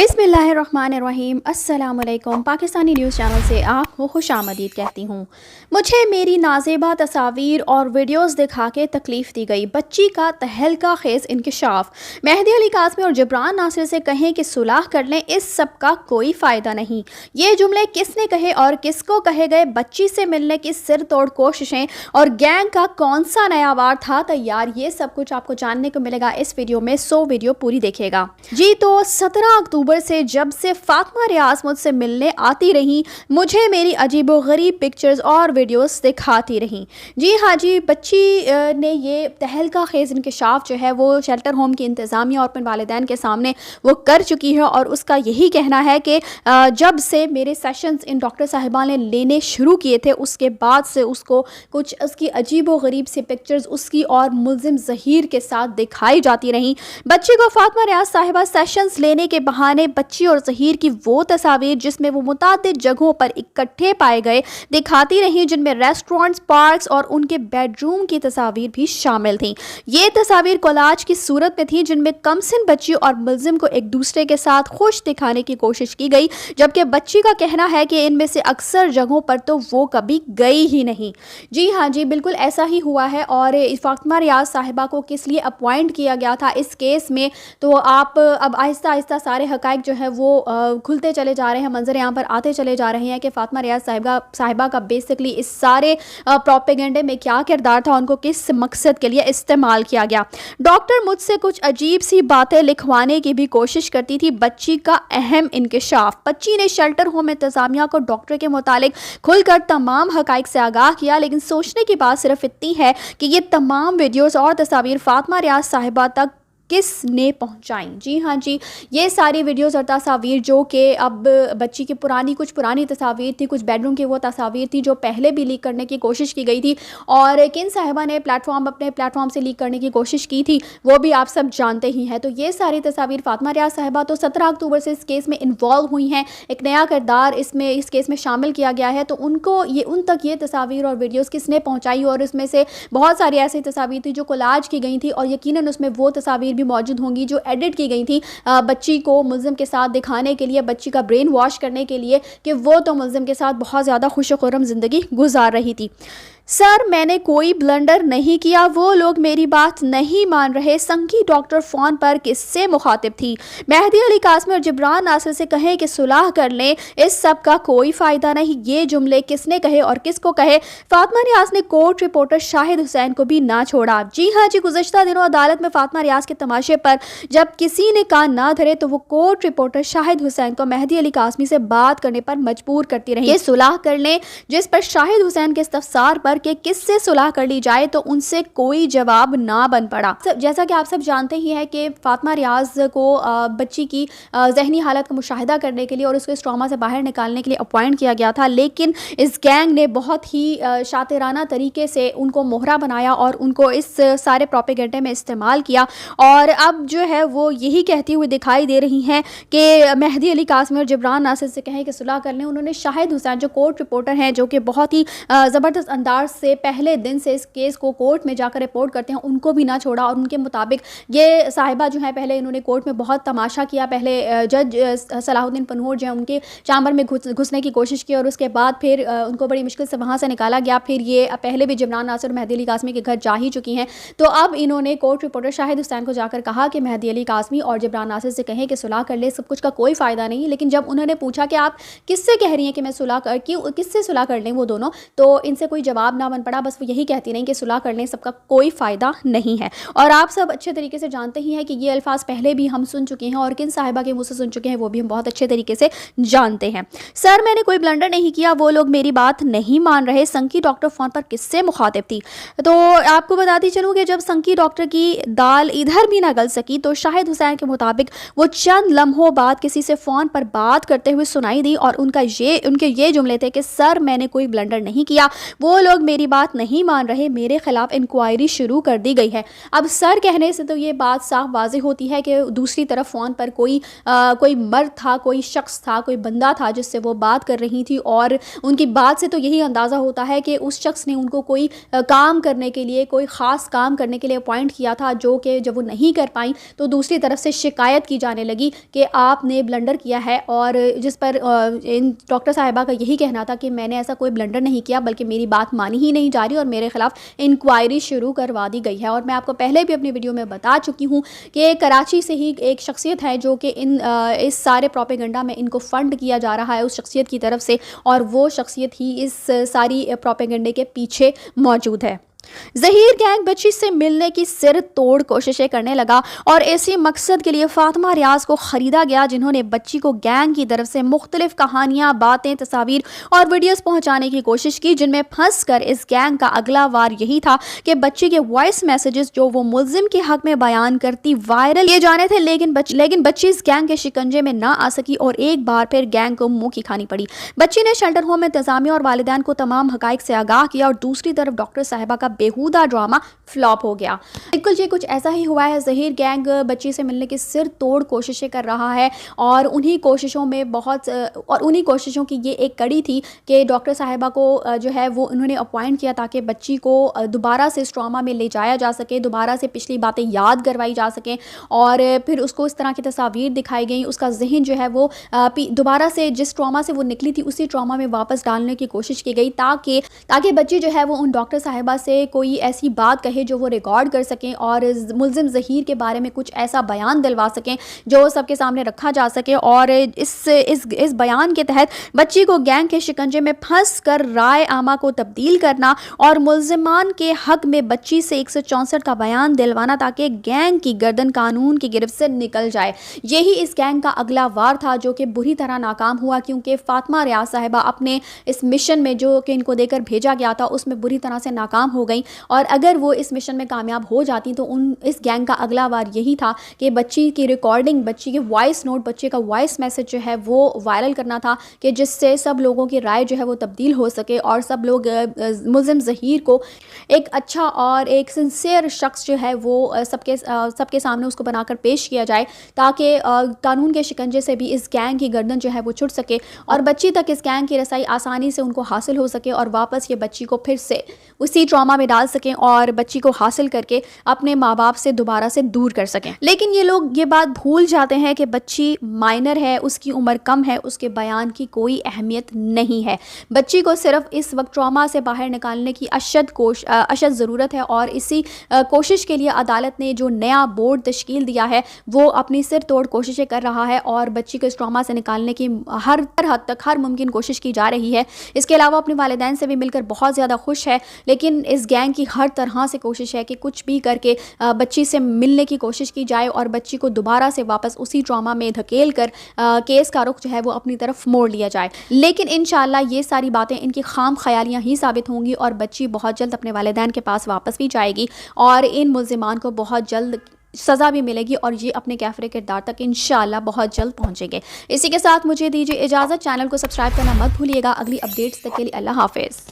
बिस्मिल्लाहिर्रहमानिर्रहीम। अस्सलाम वालेकुम। पाकिस्तानी न्यूज़ चैनल से आपको खुश आमदीद कहती हूँ। मुझे मेरी नाज़ेबा तस्वीर और वीडियोस दिखा के तकलीफ़ दी गई। बच्ची का तहलका खेज़ इंकशाफ। मेहदी अली काज़मी और जबरान नासिर से कहें कि सुलह कर लें, इस सब का कोई फ़ायदा नहीं। ये जुमले किसने कहे और किसको कहे गए? बच्ची से मिलने की सिर तोड़ कोशिशें और गैंग का कौन सा नया वार था तैयार, ये सब कुछ आपको जानने को मिलेगा इस वीडियो में। सो वीडियो पूरी देखिएगा जी। तो 17 अक्टूबर से जब से फातिमा रियाज मुझसे मिलने आती रही, मुझे मेरी अजीबोगरीब पिक्चर्स और वीडियोस दिखाती रही। जी हाँ जी, बच्ची ने ये तहलका खेज़ इंकशाफ जो है वो शेल्टर होम की इंतज़ामिया और अपने वालिदैन के सामने वो कर चुकी है। और उसका यही कहना है कि जब से मेरे सेशंस इन डॉक्टर साहिबा ने लेने शुरू किए थे, उसके बाद से उसको कुछ उसकी अजीबोगरीब सी पिक्चर्स उसकी और मुल्ज़िम ज़हीर के साथ दिखाई जाती रहीं। बच्ची को फातिमा रियाज साहिबा सेशंस लेने के बहाने बच्ची और ज़हीर की वो तस्वीर जिसमें वो मुतादिद जगहों पर इकट्ठे पाए गए दिखाती रहीं, जिनमें रेस्टोरेंट्स, पार्क्स और उनके बेडरूम की तस्वीर भी शामिल थीं। ये तस्वीर कोलाज की सूरत में थी, जिनमें कमसिन बच्ची और मुल्ज़िम को एक दूसरे के साथ खुश दिखाने की कोशिश की गई, जबकि बच्ची का कहना है कि इनमें से अक्सर जगहों पर तो वो कभी गई ही नहीं। जी हाँ जी, बिल्कुल ऐसा ही हुआ है। और फातिमा रियाज साहिबा को किस लिए अपॉइंट किया गया था इस केस में, तो आप अब आहिस्ता आहिस्ता सारे हक़ाइक़ जो है वो खुलते चले जा रहे हैं, मंजर यहाँ पर आते चले जा रहे हैं कि फातिमा रियाज साहिबा का बेसिकली इस सारे प्रोपेगेंडे में क्या किरदार था, उनको किस मकसद के लिए इस्तेमाल किया गया। डॉक्टर मुझसे कुछ अजीब सी बातें लिखवाने की भी कोशिश करती थी। बच्ची का अहम इंकशाफ। बच्ची ने शेल्टर होम इंतज़ामिया को डॉक्टर के मुतालिक खुलकर तमाम हक़ाइक़ से आगाह किया, लेकिन सोचने की बात सिर्फ इतनी है कि ये तमाम वीडियोज़ और तस्वीर फातिमा रियाज साहिबा तक किसने पहुंचाई। जी हाँ जी, ये सारी वीडियोस और तस्वीर जो कि अब बच्ची की कुछ पुरानी तस्वीर थी, कुछ बेडरूम की वो तस्वीर थी जो पहले भी लीक करने की कोशिश की गई थी, और किन साहिबा ने अपने प्लेटफॉर्म से लीक करने की कोशिश की थी वो भी आप सब जानते ही हैं। तो ये सारी तस्वीर फातिमा रियाज साहिबा तो 17 अक्टूबर से इस केस में इन्वॉल्व हुई हैं, एक नया किरदार इस केस में शामिल किया गया है। तो उन तक ये तस्वीर और वीडियोज़ किसने पहुँचाई, और उसमें से बहुत सारी ऐसी तस्वीर थी जो कोलाज की गई थी, और यकीनन उसमें वो तस्वीर मौजूद होंगी जो एडिट की गई थी बच्ची को मुल्ज़िम के साथ दिखाने के लिए, बच्ची का ब्रेन वॉश करने के लिए कि वो तो मुल्ज़िम के साथ बहुत ज़्यादा खुश खुर्रम ज़िंदगी गुजार रही थी। सर, मैंने कोई ब्लंडर नहीं किया, वो लोग मेरी बात नहीं मान रहे। संकी डॉक्टर फ़ोन पर किससे मुखातिब थी? मेहदी अली काज़मी और जबरान नासिर से कहें कि सुलह कर लें, इस सब का कोई फ़ायदा नहीं। ये जुमले किसने कहे और किसको कहे? फातिमा रियाज ने कोर्ट रिपोर्टर शाहिद हुसैन को भी ना छोड़ा। जी हाँ जी, गुज़श्ता दिनों अदालत में फातिमा रियाज के तमाशे पर जब किसी ने कान ना धरे तो वो कोर्ट रिपोर्टर शाहिद हुसैन को मेहदी अली काज़मी से बात करने पर मजबूर करती रही। ये सुलह कर लें, जिस पर शाहिद हुसैन के इस्तफसार पर कि किससे सुलह कर ली जाए तो उनसे कोई जवाब ना बन पड़ा। जैसा कि आप सब जानते ही हैं कि फातिमा रियाज को बच्ची की ज़हनी हालत का मुशाहिदा करने के लिए और उसको इस ट्रॉमा से बाहर निकालने के लिए अपॉइंट किया गया था, लेकिन इस गैंग ने बहुत ही शातिराना तरीके से उनको मोहरा बनाया और उनको इस सारे प्रोपेगेंडे में इस्तेमाल किया। और अब जो है वो यही कहती हुई दिखाई दे रही हैं कि मेहदी अली काज़मी और जबरान नासिर से कहें कि सुलह कर लें। उन्होंने शाहिद हुसैन जो कोर्ट रिपोर्टर हैं, जो कि बहुत ही ज़बरदस्त अंदाज से पहले दिन से इस केस को कोर्ट में जाकर रिपोर्ट करते हैं, उनको भी ना छोड़ा। और उनके मुताबिक ये साहिबा जो है, पहले इन्होंने कोर्ट में बहुत तमाशा किया। पहले जज सलाहुद्दीन पनहूर जो है उनके चैम्बर में घुसने की कोशिश की और उसके बाद फिर उनको बड़ी मुश्किल से वहाँ से निकाला गया। फिर ये पहले भी जबरान नासिर और मेहदी अली काज़मी के घर जा ही चुकी हैं। तो अब इन्होंने कोर्ट रिपोर्टर शाहिद हुसैन को जाकर कहा कि मेहदी अली काज़मी और जबरान नासिर से कहें कि सुलह कर ले, सब कुछ का कोई फ़ायदा नहीं। लेकिन जब उन्होंने पूछा कि आप किससे कह रही हैं कि मैं किससे सुलह कर लें वो दोनों, तो इनसे कोई जवाब ना बन पड़ा। बस वो यही कहती रहीं कि सुलह करने सबका कोई फ़ायदा नहीं है। और आप सब अच्छे तरीके से जानते ही हैं कि ये अल्फाज पहले भी हम सुन चुके हैं और किन साहिबा के मुँह से सुन चुके हैं वो भी हम बहुत अच्छे तरीके से जानते हैं। सर, मैंने कोई ब्लंडर नहीं किया, वो लोग मेरी बात नहीं मान रहे। संकी डॉक्टर फ़ोन पर किससे मुखातिब थी? तो आपको बताती चलूँ कि जब संकी डॉक्टर की दाल इधर भी ना गल सकी तो शाहिद हुसैन के मुताबिक वो चंद लम्हों बाद किसी से फ़ोन पर बात करते हुए सुनाई दी और उनके ये जुमले थे कि सर, मैंने कोई ब्लंडर नहीं किया, वो लोग لوگ میری بات نہیں مان رہے، میرے خلاف انکوائری شروع کر دی گئی ہے۔ اب سر کہنے سے تو یہ بات صاف واضح ہوتی ہے کہ دوسری طرف فون پر کوئی مرد تھا، کوئی شخص تھا، کوئی بندہ تھا جس سے وہ بات کر رہی تھی، اور ان کی بات سے تو یہی اندازہ ہوتا ہے کہ اس شخص نے ان کو کوئی کام کرنے کے لیے، کوئی خاص کام کرنے کے لیے اپوائنٹ کیا تھا، جو کہ جب وہ نہیں کر پائیں تو دوسری طرف سے شکایت کی جانے لگی کہ آپ نے بلنڈر کیا ہے، اور جس پر ڈاکٹر صاحبہ کا یہی کہنا تھا کہ میں نے ایسا کوئی بلنڈر نہیں کیا، بلکہ میری بات مانی ہی نہیں جا رہی اور میرے خلاف انکوائری شروع کروا دی گئی ہے۔ اور میں آپ کو پہلے بھی اپنی ویڈیو میں بتا چکی ہوں کہ کراچی سے ہی ایک شخصیت ہے جو کہ اس سارے پروپیگنڈا میں ان کو فنڈ کیا جا رہا ہے اس شخصیت کی طرف سے، اور وہ شخصیت ہی اس ساری پروپیگنڈے کے پیچھے موجود ہے۔ ظہیر گینگ بچی سے ملنے کی سر توڑ کوششیں کرنے لگا، اور اسی مقصد کے لیے فاطمہ ریاض کو خریدا گیا، جنہوں نے بچی کو گینگ کی طرف سے مختلف کہانیاں، باتیں، تصاویر اور ویڈیوز پہنچانے کی کوشش کی، جن میں پھنس کر اس گینگ کا اگلا وار یہی تھا کہ بچی کے وائس میسیجز جو وہ ملزم کے حق میں بیان کرتی وائرل کیے جانے تھے، لیکن بچی اس گینگ کے شکنجے میں نہ آ سکی اور ایک بار پھر گینگ کو منہ کی کھانی پڑی۔ بچی نے شیلٹر ہوم انتظامیہ اور والدین کو تمام حقائق سے آگاہ کیا، اور دوسری طرف ڈاکٹر صاحبہ کا بےہودہ ڈرامہ فلاپ ہو گیا۔ بالکل یہ کچھ ایسا ہی ہوا ہے۔ ظہیر گینگ بچی سے ملنے کی سر توڑ کوششیں کر رہا ہے، اور انہی کوششوں کی یہ ایک کڑی تھی کہ ڈاکٹر صاحبہ کو جو ہے وہ انہوں نے اپوائنٹ کیا تاکہ بچی کو دوبارہ سے اس ٹراما میں لے جایا جا سکے، دوبارہ سے پچھلی باتیں یاد کروائی جا سکیں، اور پھر اس کو اس طرح کی تصاویر دکھائی گئیں، اس کا ذہن جو ہے وہ دوبارہ سے جس ٹراما سے وہ نکلی تھی اسی ٹراما میں واپس ڈالنے کی کوشش کی گئی، تاکہ بچی جو ہے وہ ان ڈاکٹر صاحبہ سے کوئی ایسی بات کہے جو وہ ریکارڈ کر سکیں، اور ملزم ظہیر کے بارے میں کچھ ایسا بیان دلوا سکیں جو سب کے سامنے رکھا جا سکے، اور اس بیان کے تحت بچی کو گینگ کے شکنجے میں پھنس کر رائے عامہ کو تبدیل کرنا اور ملزمان کے حق میں بچی سے 164 کا بیان دلوانا، تاکہ گینگ کی گردن قانون کی گرفت سے نکل جائے۔ یہی اس گینگ کا اگلا وار تھا جو کہ بری طرح ناکام ہوا، کیونکہ فاطمہ ریاض صاحبہ اپنے اس مشن میں جو کہ ان کو دے کر بھیجا گیا تھا اس میں بری طرح سے ناکام ہو گئیں، اور اگر وہ اس مشن میں کامیاب ہو جاتی تو اس گینگ کا اگلا وار یہی تھا کہ بچی کی ریکارڈنگ، بچی کے وائس نوٹ، بچے کا وائس میسج جو ہے وہ وائرل کرنا تھا، کہ جس سے سب لوگوں کی رائے جو ہے وہ تبدیل ہو سکے، اور سب لوگ ملزم ظہیر کو ایک اچھا اور ایک سنسیئر شخص جو ہے وہ سب کے سامنے اس کو بنا کر پیش کیا جائے، تاکہ قانون کے شکنجے سے بھی اس گینگ کی گردن جو ہے وہ چھٹ سکے، اور بچی تک اس گینگ کی رسائی آسانی سے ان کو حاصل ہو سکے، اور واپس یہ بچی کو پھر سے اسی ٹراما میں ڈال سکیں، اور بچی کو حاصل کر کے اپنے ماں باپ سے دوبارہ سے دور کر سکیں۔ لیکن یہ لوگ یہ بات بھول جاتے ہیں کہ بچی مائنر ہے، اس کی عمر کم ہے، اس کے بیان کی کوئی اہمیت نہیں ہے۔ بچی کو صرف اس وقت ٹراما سے باہر نکالنے کی اشد ضرورت ہے، اور اسی کوشش کے لیے عدالت نے جو نیا بورڈ تشکیل دیا ہے وہ اپنی سر توڑ کوششیں کر رہا ہے، اور بچی کو اس ٹراما سے نکالنے کی ہر حد تک ہر ممکن کوشش کی جا رہی ہے۔ اس کے علاوہ اپنے والدین سے بھی مل کر بہت زیادہ خوش ہے، لیکن اس گینگ کی ہر طرح سے کوشش ہے کہ کچھ بھی کر کے بچی سے ملنے کی کوشش کی جائے، اور بچی کو دوبارہ سے واپس اسی ٹراما میں دھکیل کر کیس کا رخ جو ہے وہ اپنی طرف موڑ لیا جائے۔ لیکن انشاءاللہ یہ ساری باتیں ان کی خام خیالیاں ہی ثابت ہوں گی، اور بچی بہت جلد اپنے والدین کے پاس واپس بھی جائے گی، اور ان ملزمان کو بہت جلد سزا بھی ملے گی، اور یہ اپنے کیفر کردار تک انشاءاللہ بہت جلد پہنچیں گے۔ اسی کے ساتھ مجھے دیجیے اجازت، چینل کو سبسکرائب کرنا مت بھولیے گا۔ اگلی اپڈیٹس تک کے لیے اللہ حافظ۔